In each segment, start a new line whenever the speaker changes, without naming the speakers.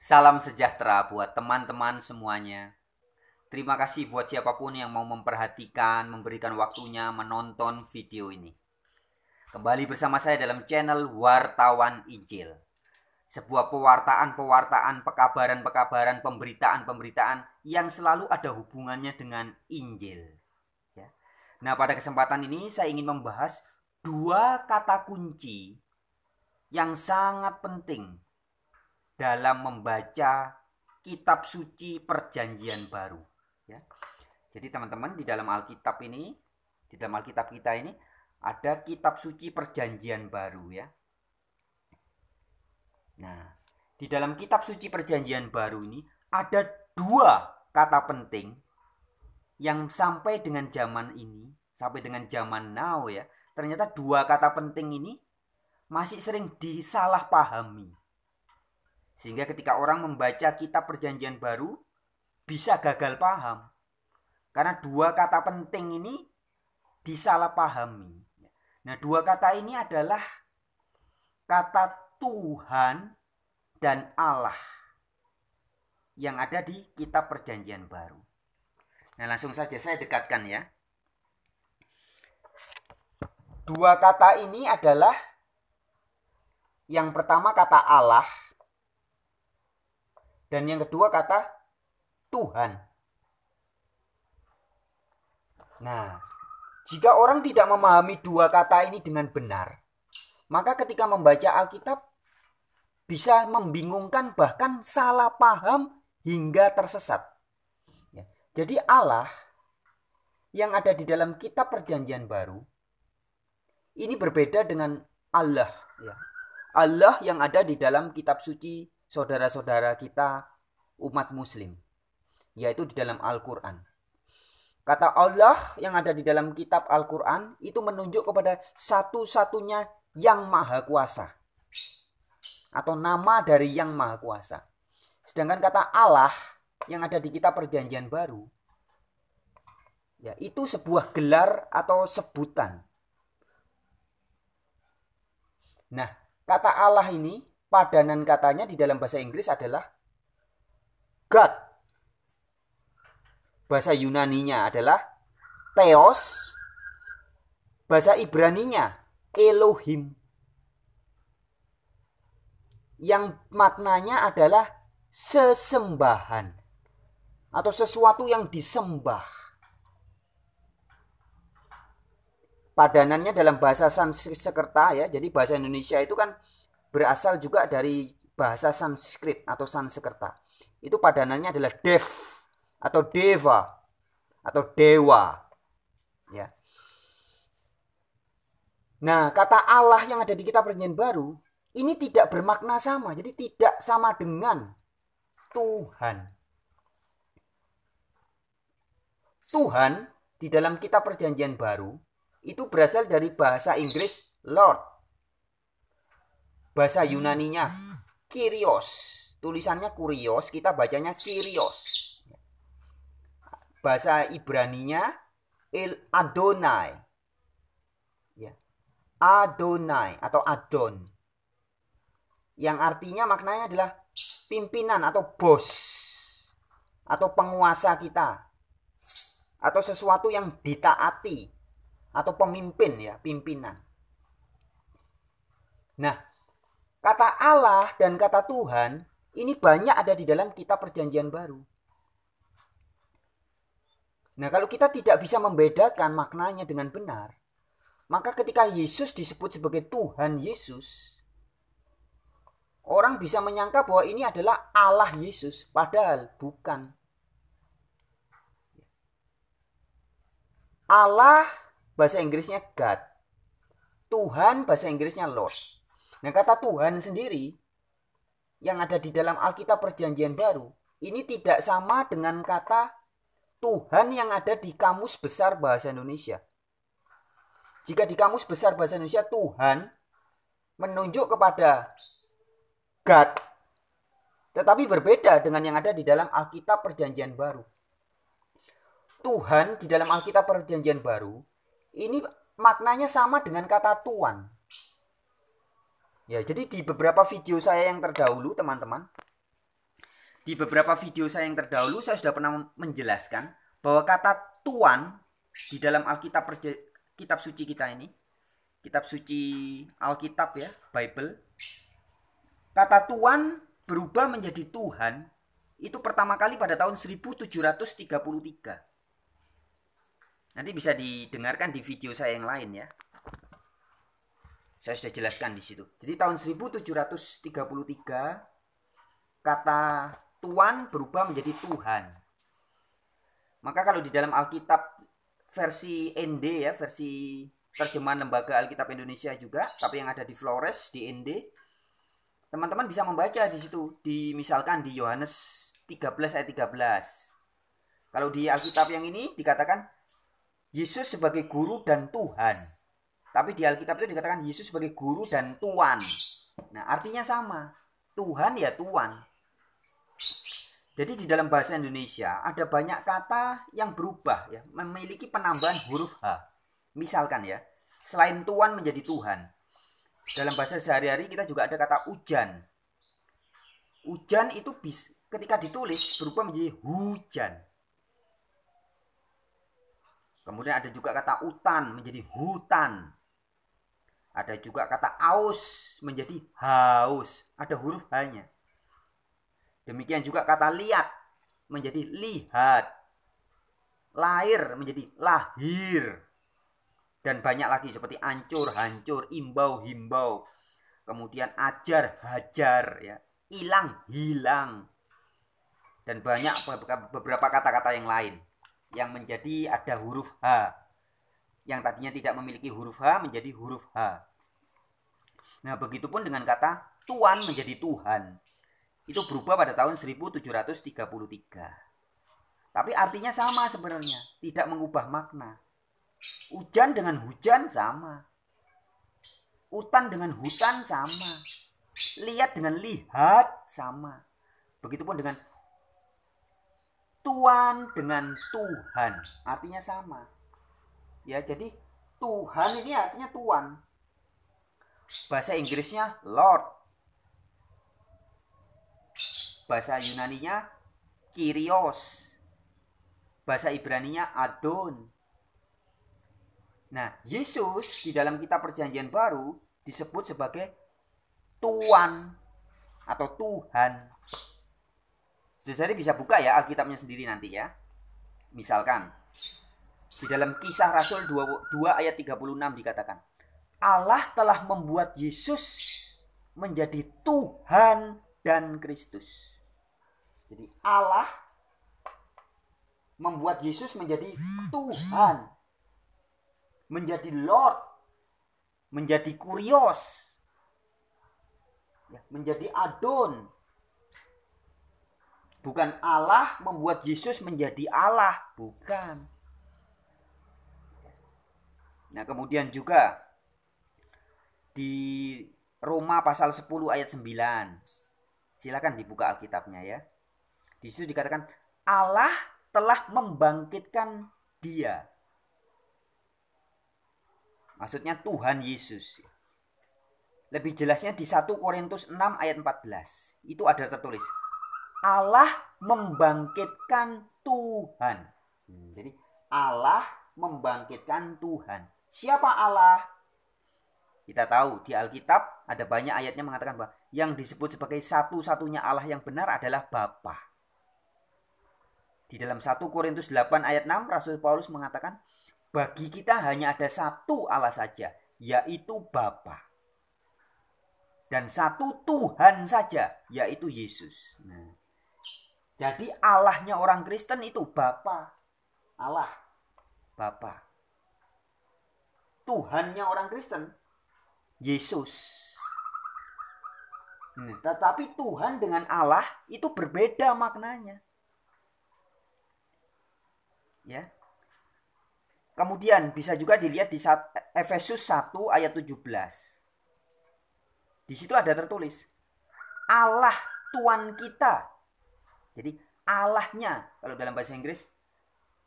Salam sejahtera buat teman-teman semuanya. Terima kasih buat siapapun yang mau memperhatikan, memberikan waktunya menonton video ini. Kembali bersama saya dalam channel Wartawan Injil. Sebuah pewartaan, pekabaran, pemberitaan yang selalu ada hubungannya dengan Injil. Ya. Nah, pada kesempatan ini saya ingin membahas dua kata kunci yang sangat penting dalam membaca kitab suci perjanjian baru, ya. Jadi teman-teman, di dalam Alkitab ini, di dalam Alkitab kita ini ada kitab suci perjanjian baru, ya. Nah, di dalam kitab suci perjanjian baru ini ada dua kata penting yang sampai dengan zaman ini, sampai dengan zaman now, ya. Ternyata dua kata penting ini masih sering disalahpahami. Sehingga ketika orang membaca kitab perjanjian baru bisa gagal paham. Karena dua kata penting ini disalahpahami. Nah, dua kata ini adalah kata Tuhan dan Allah yang ada di kitab perjanjian baru. Nah, langsung saja saya dekatkan, ya. Dua kata ini adalah, yang pertama kata Allah, dan yang kedua kata Tuhan. Nah, jika orang tidak memahami dua kata ini dengan benar, maka ketika membaca Alkitab bisa membingungkan, bahkan salah paham hingga tersesat. Jadi Allah yang ada di dalam kitab perjanjian baru ini berbeda dengan Allah, ya. Allah yang ada di dalam kitab suci saudara-saudara kita umat muslim, yaitu di dalam Al-Quran. Kata Allah yang ada di dalam kitab Al-Quran itu menunjuk kepada satu-satunya yang maha kuasa, atau nama dari yang maha kuasa. Sedangkan kata Allah yang ada di kitab perjanjian baru, ya, itu sebuah gelar atau sebutan. Nah, kata Allah ini, padanan katanya di dalam bahasa Inggris adalah God. Bahasa Yunaninya adalah Theos. Bahasa Ibraninya Elohim. Yang maknanya adalah sesembahan atau sesuatu yang disembah. Padanannya dalam bahasa Sanskerta, ya. Jadi bahasa Indonesia itu kan berasal juga dari bahasa Sanskrit atau Sanskerta. Itu padanannya adalah Dev atau Deva atau Dewa, ya. Nah, kata Allah yang ada di kitab perjanjian baru ini tidak bermakna sama. Jadi tidak sama dengan Tuhan. Tuhan di dalam kitab perjanjian baru itu berasal dari bahasa Inggris Lord. Bahasa Yunaninya Kyrios. Tulisannya Kurios, kita bacanya Kyrios. Bahasa Ibraninya Adonai. Ya. Adonai atau Adon. Yang artinya maknanya adalah pimpinan atau bos atau penguasa kita, atau sesuatu yang ditaati, atau pemimpin, ya, pimpinan. Nah, kata Allah dan kata Tuhan ini banyak ada di dalam kitab perjanjian baru. Nah, kalau kita tidak bisa membedakan maknanya dengan benar, maka ketika Yesus disebut sebagai Tuhan Yesus, orang bisa menyangka bahwa ini adalah Allah Yesus, padahal bukan. Allah bahasa Inggrisnya God. Tuhan bahasa Inggrisnya Lord. Nah, kata Tuhan sendiri yang ada di dalam Alkitab perjanjian baru ini tidak sama dengan kata Tuhan yang ada di Kamus Besar Bahasa Indonesia. Jika di Kamus Besar Bahasa Indonesia Tuhan menunjuk kepada God, tetapi berbeda dengan yang ada di dalam Alkitab perjanjian baru. Tuhan di dalam Alkitab perjanjian baru ini maknanya sama dengan kata Tuan. Ya, jadi di beberapa video saya yang terdahulu, teman-teman, Di beberapa video saya yang terdahulu saya sudah pernah menjelaskan bahwa kata Tuhan di dalam Alkitab, kitab suci kita ini, kitab suci Alkitab ya, Bible, kata Tuhan berubah menjadi Tuhan itu pertama kali pada tahun 1733. Nanti bisa didengarkan di video saya yang lain ya. Saya sudah jelaskan di situ. Jadi tahun 1733 kata Tuhan berubah menjadi Tuhan. Maka kalau di dalam Alkitab versi ND ya, versi terjemahan Lembaga Alkitab Indonesia juga, tapi yang ada di Flores di ND, teman-teman bisa membaca di situ, misalkan di Yohanes 13 ayat 13. Kalau di Alkitab yang ini dikatakan Yesus sebagai guru dan Tuhan. Tapi di Alkitab itu dikatakan Yesus sebagai guru dan Tuan. Nah, artinya sama. Tuhan ya Tuan. Jadi di dalam bahasa Indonesia ada banyak kata yang berubah ya, memiliki penambahan huruf H. Misalkan ya, selain Tuan menjadi Tuhan. Dalam bahasa sehari-hari kita juga ada kata hujan. Hujan itu ketika ditulis berubah menjadi hujan. Kemudian ada juga kata hutan menjadi hutan. Ada juga kata aus menjadi haus. Ada huruf H-nya. Demikian juga kata lihat menjadi lihat. Lahir menjadi lahir. Dan banyak lagi seperti ancur, hancur, imbau, himbau. Kemudian ajar, hajar, ya. Hilang, hilang. Dan banyak beberapa kata-kata yang lain yang menjadi ada huruf H. Yang tadinya tidak memiliki huruf H menjadi huruf H. Nah, begitupun dengan kata Tuhan menjadi Tuhan. Itu berubah pada tahun 1733. Tapi artinya sama sebenarnya, tidak mengubah makna. Hujan dengan hujan sama. Hutan dengan hutan sama. Lihat dengan lihat sama. Begitupun dengan Tuhan dengan Tuhan, artinya sama. Ya, jadi Tuhan ini artinya Tuhan. Bahasa Inggrisnya Lord. Bahasa Yunaninya Kyrios. Bahasa Ibraninya Adon. Nah, Yesus di dalam kitab Perjanjian Baru disebut sebagai Tuhan atau Tuhan. Saudara bisa buka ya Alkitabnya sendiri nanti ya. Misalkan di dalam Kisah Rasul 2 ayat 36 dikatakan, Allah telah membuat Yesus menjadi Tuhan dan Kristus. Jadi Allah membuat Yesus menjadi Tuhan, menjadi Lord, menjadi Kurios, menjadi Adon. Bukan Allah membuat Yesus menjadi Allah, bukan. Nah, kemudian juga di Roma pasal 10 ayat 9. Silakan dibuka Alkitabnya ya. Di situ dikatakan Allah telah membangkitkan Dia. Maksudnya Tuhan Yesus. Lebih jelasnya di 1 Korintus 6 ayat 14. Itu ada tertulis Allah membangkitkan Tuhan. Jadi Allah membangkitkan Tuhan. Siapa Allah? Kita tahu di Alkitab ada banyak ayatnya mengatakan bahwa yang disebut sebagai satu-satunya Allah yang benar adalah Bapa. Di dalam 1 Korintus 8 ayat 6 Rasul Paulus mengatakan bagi kita hanya ada satu Allah saja, yaitu Bapa. Dan satu Tuhan saja, yaitu Yesus. Nah, jadi Allahnya orang Kristen itu Bapa. Allah, Bapa. Tuhannya orang Kristen Yesus. Tetapi Tuhan dengan Allah itu berbeda maknanya. Ya. Kemudian bisa juga dilihat di Efesus 1 ayat 17. Di situ ada tertulis Allah Tuhan kita. Jadi Allahnya, kalau dalam bahasa Inggris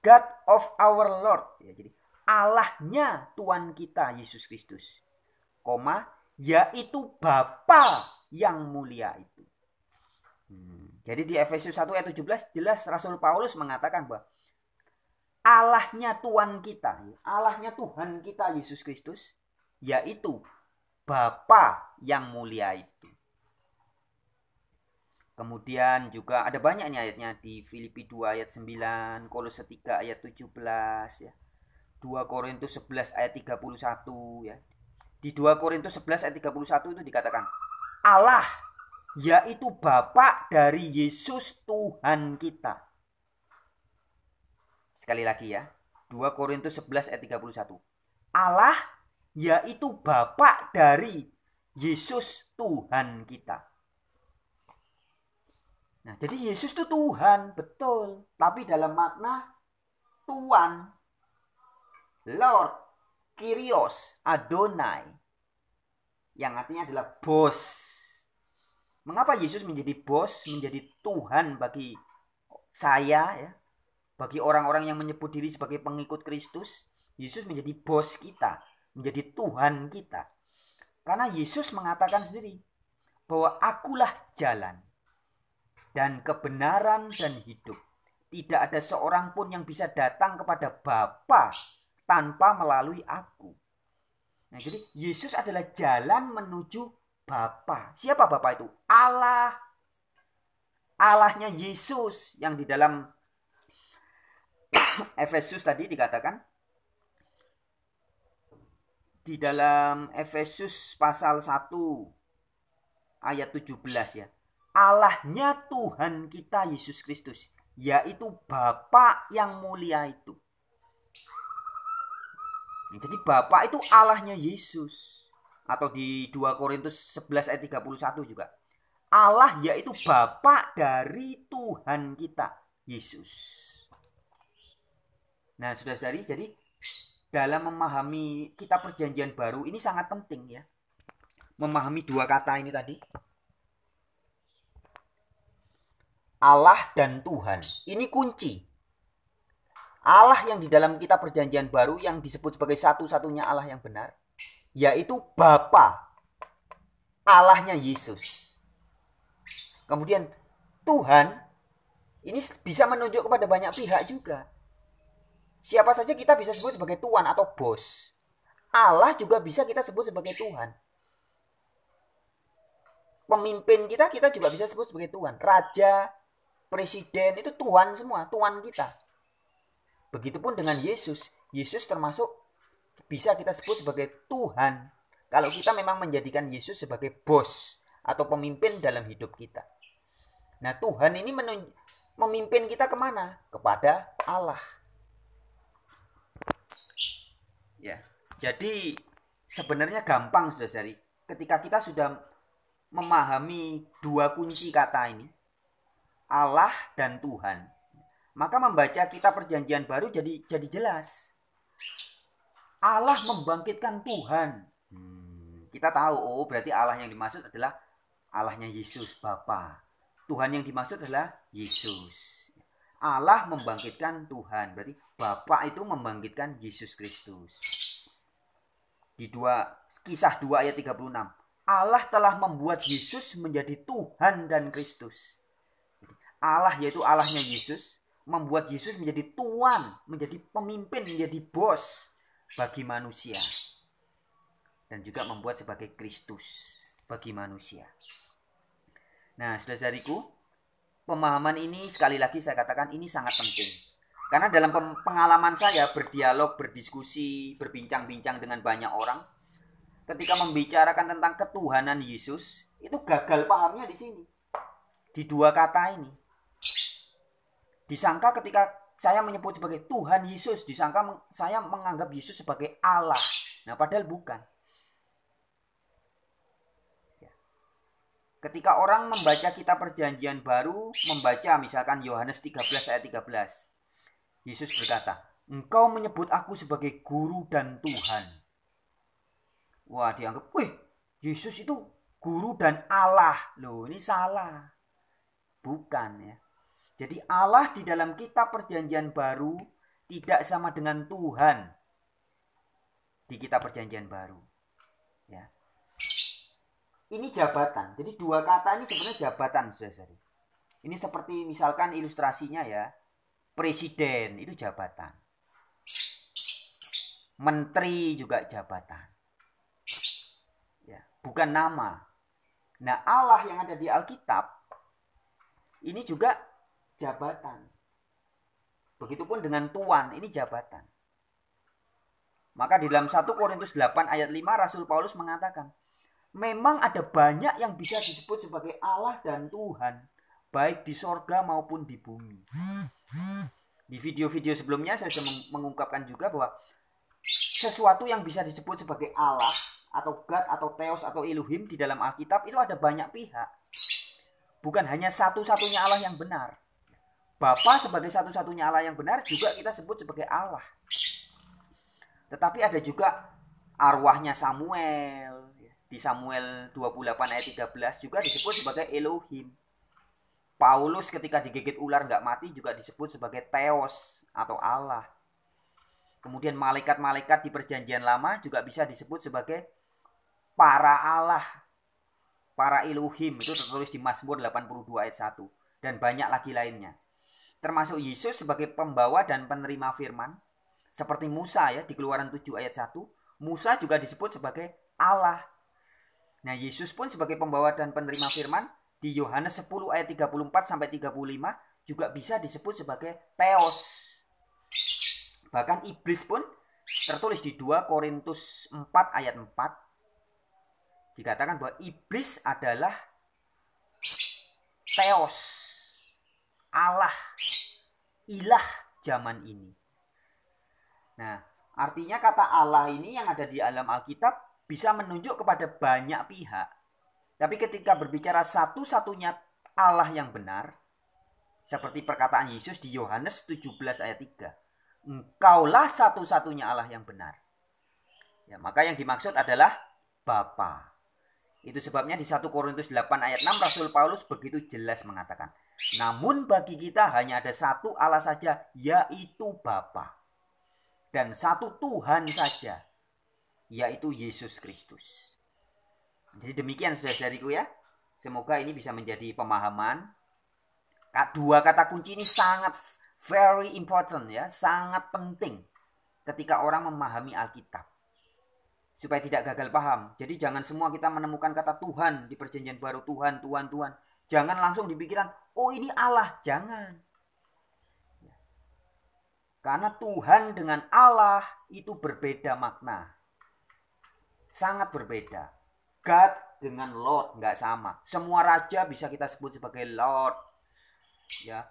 God of our Lord. Ya, jadi Allahnya Tuhan kita Yesus Kristus. Koma, yaitu Bapa yang mulia itu. Jadi di Efesus 1 ayat 17 jelas Rasul Paulus mengatakan bahwa Allahnya Tuhan kita, Allahnya Tuhan kita Yesus Kristus, yaitu Bapa yang mulia itu. Kemudian juga ada banyak nih ayatnya di Filipi 2 ayat 9, Kolose 3 ayat 17 ya. 2 Korintus 11 ayat 31 ya. Di 2 Korintus 11 ayat 31 itu dikatakan Allah yaitu Bapa dari Yesus Tuhan kita. Sekali lagi ya. 2 Korintus 11 ayat 31. Allah yaitu Bapa dari Yesus Tuhan kita. Nah, jadi Yesus itu Tuhan, betul. Tapi dalam makna Tuhan, Lord, Kyrios, Adonai. Yang artinya adalah bos. Mengapa Yesus menjadi bos, menjadi Tuhan bagi saya ya? Bagi orang-orang yang menyebut diri sebagai pengikut Kristus, Yesus menjadi bos kita, menjadi Tuhan kita. Karena Yesus mengatakan sendiri bahwa akulah jalan dan kebenaran dan hidup. Tidak ada seorang pun yang bisa datang kepada Bapa tanpa melalui aku. Nah, jadi Yesus adalah jalan menuju Bapa. Siapa Bapa itu? Allah. Allahnya Yesus yang di dalam Efesus tadi dikatakan, di dalam Efesus pasal 1 ayat 17 ya. Allahnya Tuhan kita Yesus Kristus, yaitu Bapa yang mulia itu. Jadi Bapa itu Allahnya Yesus. Atau di 2 Korintus 11 ayat 31 juga. Allah yaitu Bapa dari Tuhan kita Yesus. Nah, saudara-saudari, jadi dalam memahami kitab perjanjian baru ini sangat penting ya. Memahami dua kata ini tadi. Allah dan Tuhan. Ini kunci. Allah yang di dalam kitab perjanjian baru yang disebut sebagai satu-satunya Allah yang benar, yaitu Bapa. Allahnya Yesus. Kemudian Tuhan ini bisa menunjuk kepada banyak pihak juga. Siapa saja kita bisa sebut sebagai Tuhan atau bos. Allah juga bisa kita sebut sebagai Tuhan. Pemimpin kita juga bisa sebut sebagai Tuhan. Raja, presiden itu Tuhan semua, Tuhan kita. Begitupun dengan Yesus. Yesus termasuk bisa kita sebut sebagai Tuhan. Kalau kita memang menjadikan Yesus sebagai bos atau pemimpin dalam hidup kita. Nah, Tuhan ini memimpin kita kemana? Kepada Allah. Ya, jadi sebenarnya gampang saudara-saudari. Ketika kita sudah memahami dua kunci kata ini, Allah dan Tuhan, maka membaca kitab perjanjian baru jadi jelas. Allah membangkitkan Tuhan. Kita tahu, oh berarti Allah yang dimaksud adalah Allahnya Yesus Bapa. Tuhan yang dimaksud adalah Yesus. Allah membangkitkan Tuhan, berarti Bapa itu membangkitkan Yesus Kristus. Di Kisah 2 ayat 36. Allah telah membuat Yesus menjadi Tuhan dan Kristus. Allah yaitu Allahnya Yesus membuat Yesus menjadi Tuhan, menjadi pemimpin, menjadi bos bagi manusia. Dan juga membuat sebagai Kristus bagi manusia. Nah, saudara-saudariku, pemahaman ini sekali lagi saya katakan ini sangat penting. Karena dalam pengalaman saya berdialog, berdiskusi, berbincang-bincang dengan banyak orang, ketika membicarakan tentang ketuhanan Yesus, itu gagal pahamnya di sini. Di dua kata ini. Disangka ketika saya menyebut sebagai Tuhan Yesus, disangka saya menganggap Yesus sebagai Allah. Nah, padahal bukan. Ketika orang membaca kitab perjanjian baru, membaca misalkan Yohanes 13 ayat 13. Yesus berkata, engkau menyebut aku sebagai guru dan Tuhan. Wah, dianggap, wih, Yesus itu guru dan Allah. Loh, ini salah. Bukan ya. Jadi Allah di dalam kitab perjanjian baru tidak sama dengan Tuhan di kitab perjanjian baru. Ya. Ini jabatan. Jadi dua kata ini sebenarnya jabatan, saudara. Ini seperti misalkan ilustrasinya ya, presiden itu jabatan, menteri juga jabatan, ya, bukan nama. Nah, Allah yang ada di Alkitab ini juga jabatan. Begitupun dengan Tuhan, ini jabatan. Maka di dalam 1 Korintus 8 ayat 5 Rasul Paulus mengatakan, memang ada banyak yang bisa disebut sebagai Allah dan Tuhan, baik di sorga maupun di bumi. Di video-video sebelumnya saya sudah mengungkapkan juga bahwa sesuatu yang bisa disebut sebagai Allah atau God atau Theos atau Elohim di dalam Alkitab itu ada banyak pihak. Bukan hanya satu-satunya Allah yang benar. Bapa sebagai satu-satunya Allah yang benar juga kita sebut sebagai Allah. Tetapi ada juga arwahnya Samuel. Di Samuel 28 ayat 13 juga disebut sebagai Elohim. Paulus ketika digigit ular nggak mati juga disebut sebagai Theos atau Allah. Kemudian malaikat-malaikat di perjanjian lama juga bisa disebut sebagai para Allah, para Elohim. Itu tertulis di Mazmur 82 ayat 1. Dan banyak lagi lainnya. Termasuk Yesus sebagai pembawa dan penerima firman. Seperti Musa ya di Keluaran 7 ayat 1. Musa juga disebut sebagai Allah. Nah, Yesus pun sebagai pembawa dan penerima firman di Yohanes 10 ayat 34 sampai 35 juga bisa disebut sebagai Theos. Bahkan iblis pun tertulis di 2 Korintus 4 ayat 4 dikatakan bahwa iblis adalah Theos, Allah, ilah zaman ini. Nah, artinya kata Allah ini yang ada di dalam Alkitab bisa menunjuk kepada banyak pihak. Tapi ketika berbicara satu-satunya Allah yang benar, seperti perkataan Yesus di Yohanes 17 ayat 3, engkaulah satu-satunya Allah yang benar. Ya, maka yang dimaksud adalah Bapa. Itu sebabnya di 1 Korintus 8 ayat 6 Rasul Paulus begitu jelas mengatakan, namun bagi kita hanya ada satu Allah saja, yaitu Bapa. Dan satu Tuhan saja, yaitu Yesus Kristus. Jadi demikian saudara-saudariku ya. Semoga ini bisa menjadi pemahaman. Dua kata kunci ini sangat very important ya, sangat penting ketika orang memahami Alkitab. Supaya tidak gagal paham. Jadi jangan semua kita menemukan kata Tuhan di perjanjian baru, Tuhan, Tuhan, Tuhan. Jangan langsung dipikiran, oh ini Allah. Jangan. Karena Tuhan dengan Allah itu berbeda makna. Sangat berbeda. God dengan Lord nggak sama. Semua raja bisa kita sebut sebagai Lord. Ya.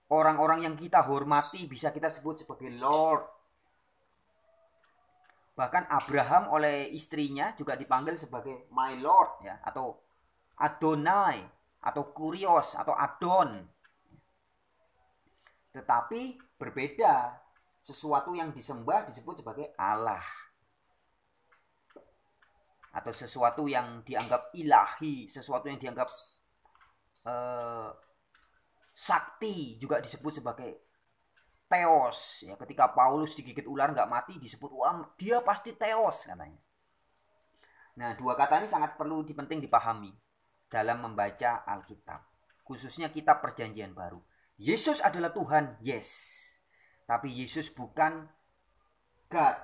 Orang-orang yang kita hormati bisa kita sebut sebagai Lord. Bahkan Abraham oleh istrinya juga dipanggil sebagai my Lord ya, atau Adonai, atau Kurios, atau Adon. Tetapi berbeda, sesuatu yang disembah disebut sebagai Allah. Atau sesuatu yang dianggap ilahi, sesuatu yang dianggap sakti juga disebut sebagai Theos ya. Ketika Paulus digigit ular nggak mati disebut wah dia pasti Theos katanya. Nah, dua kata ini sangat perlu penting dipahami dalam membaca Alkitab, khususnya kitab perjanjian baru. Yesus adalah Tuhan, yes, tapi Yesus bukan God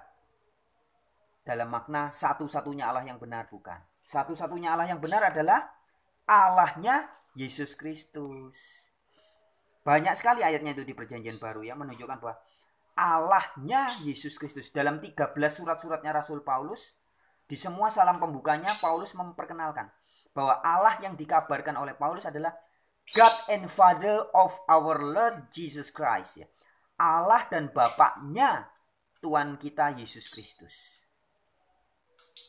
dalam makna satu-satunya Allah yang benar, bukan. Satu-satunya Allah yang benar adalah Allahnya Yesus Kristus. Banyak sekali ayatnya itu di perjanjian baru yang menunjukkan bahwa Allahnya Yesus Kristus. Dalam 13 surat-suratnya Rasul Paulus, di semua salam pembukanya Paulus memperkenalkan bahwa Allah yang dikabarkan oleh Paulus adalah God and Father of our Lord Jesus Christ. Allah dan Bapaknya Tuhan kita Yesus Kristus.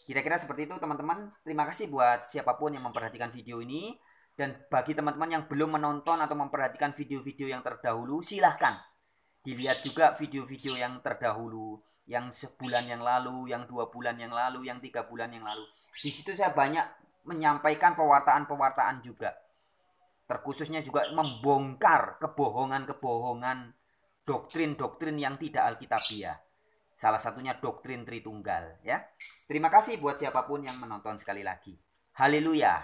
Kira-kira seperti itu teman-teman. Terima kasih buat siapapun yang memperhatikan video ini. Dan bagi teman-teman yang belum menonton atau memperhatikan video-video yang terdahulu, silahkan dilihat juga video-video yang terdahulu, yang sebulan yang lalu, yang 2 bulan yang lalu, yang 3 bulan yang lalu. Di situ saya banyak menyampaikan pewartaan-pewartaan juga, terkhususnya juga membongkar kebohongan-kebohongan, doktrin-doktrin yang tidak alkitabiah. Salah satunya doktrin Tritunggal ya. Terima kasih buat siapapun yang menonton sekali lagi. Haleluya.